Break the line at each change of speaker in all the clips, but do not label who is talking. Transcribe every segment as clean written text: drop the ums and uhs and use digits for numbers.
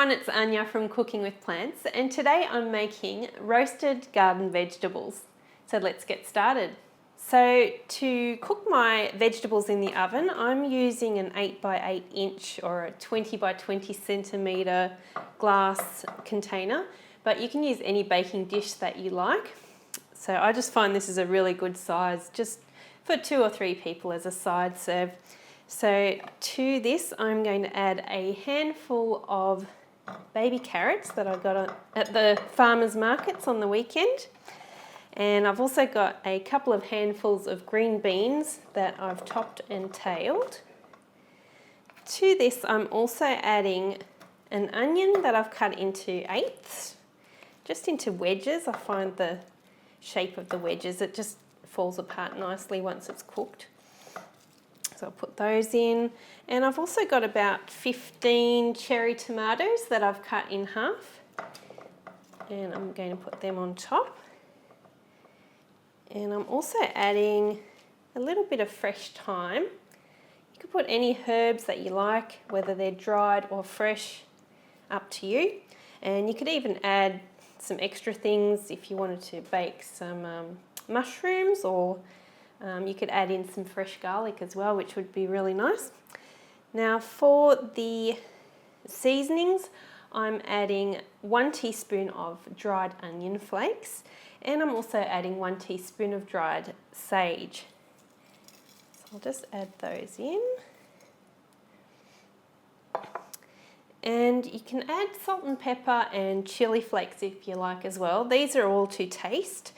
everyone, it's Anya from Cooking with Plants, and today I'm making roasted garden vegetables. So let's get started. So to cook my vegetables in the oven, I'm using an 8 by 8 inch or a 20 by 20 centimetre glass container, but you can use any baking dish that you like. So I just find this is a really good size, just for 2 or 3 people as a side serve. So to this, I'm going to add a handful of baby carrots that I got at the farmers markets on the weekend. And I've also got a couple of handfuls of green beans that I've topped and tailed. To this, I'm also adding an onion that I've cut into eighths, just into wedges. I find the shape of the wedges, it just falls apart nicely once it's cooked. So I'll put those in, and I've also got about 15 cherry tomatoes that I've cut in half, and I'm going to put them on top. And I'm also adding a little bit of fresh thyme. You could put any herbs that you like, whether they're dried or fresh, up to you. And you could even add some extra things if you wanted to bake some mushrooms, or you could add in some fresh garlic as well, which would be really nice. Now for the seasonings, I'm adding 1 teaspoon of dried onion flakes, and I'm also adding 1 teaspoon of dried sage. So I'll just add those in. And you can add salt and pepper and chili flakes if you like as well. These are all to taste.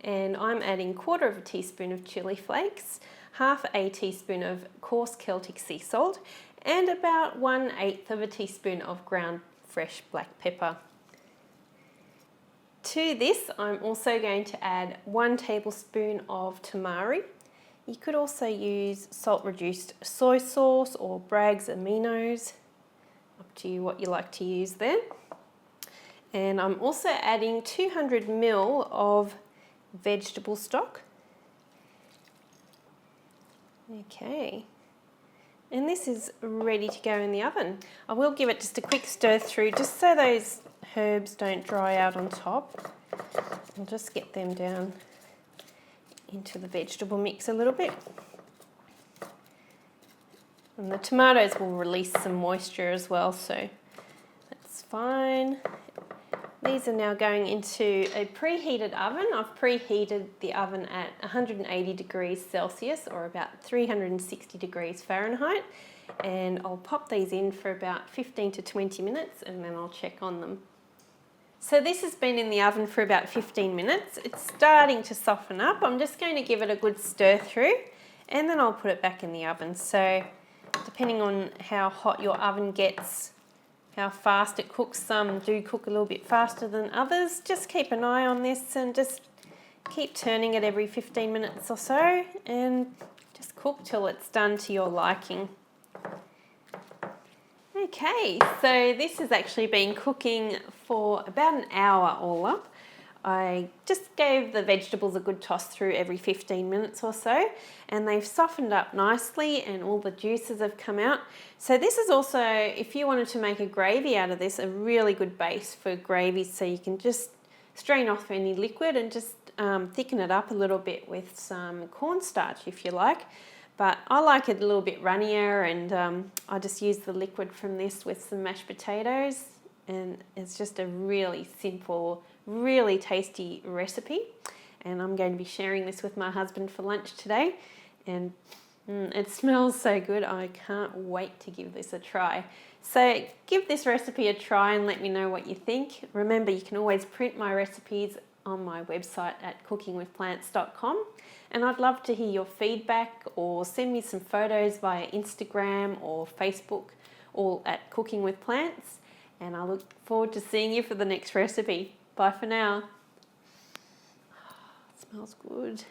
And I'm adding 1/4 teaspoon of chili flakes, 1/2 teaspoon of coarse Celtic sea salt, and about 1/8 teaspoon of ground fresh black pepper. To this, I'm also going to add 1 tablespoon of tamari. You could also use salt reduced soy sauce or Bragg's aminos, up to you what you like to use there. And I'm also adding 200 ml of vegetable stock. Okay, and this is ready to go in the oven. I will give it just a quick stir through just so those herbs don't dry out on top. I'll just get them down into the vegetable mix a little bit. And the tomatoes will release some moisture as well, so that's fine. These are now going into a preheated oven. I've preheated the oven at 180 degrees Celsius or about 360 degrees Fahrenheit. And I'll pop these in for about 15 to 20 minutes and then I'll check on them. So this has been in the oven for about 15 minutes. It's starting to soften up. I'm just going to give it a good stir through and then I'll put it back in the oven. So depending on how hot your oven gets, how fast it cooks, some do cook a little bit faster than others. Just keep an eye on this and just keep turning it every 15 minutes or so and just cook till it's done to your liking. Okay, so this has actually been cooking for about an hour all up. I just gave the vegetables a good toss through every 15 minutes or so, and they've softened up nicely and all the juices have come out. So this is also, if you wanted to make a gravy out of this, a really good base for gravy, so you can just strain off any liquid and just thicken it up a little bit with some cornstarch if you like. But I like it a little bit runnier, and I just use the liquid from this with some mashed potatoes, and it's just a really simple, really tasty recipe. And I'm going to be sharing this with my husband for lunch today, and it smells so good. I can't wait to give this a try. So give this recipe a try and let me know what you think. Remember, you can always print my recipes on my website at CookingWithPlants.com, and I'd love to hear your feedback or send me some photos via Instagram or Facebook, all at Cooking with Plants, and I look forward to seeing you for the next recipe. Bye for now. Smells good.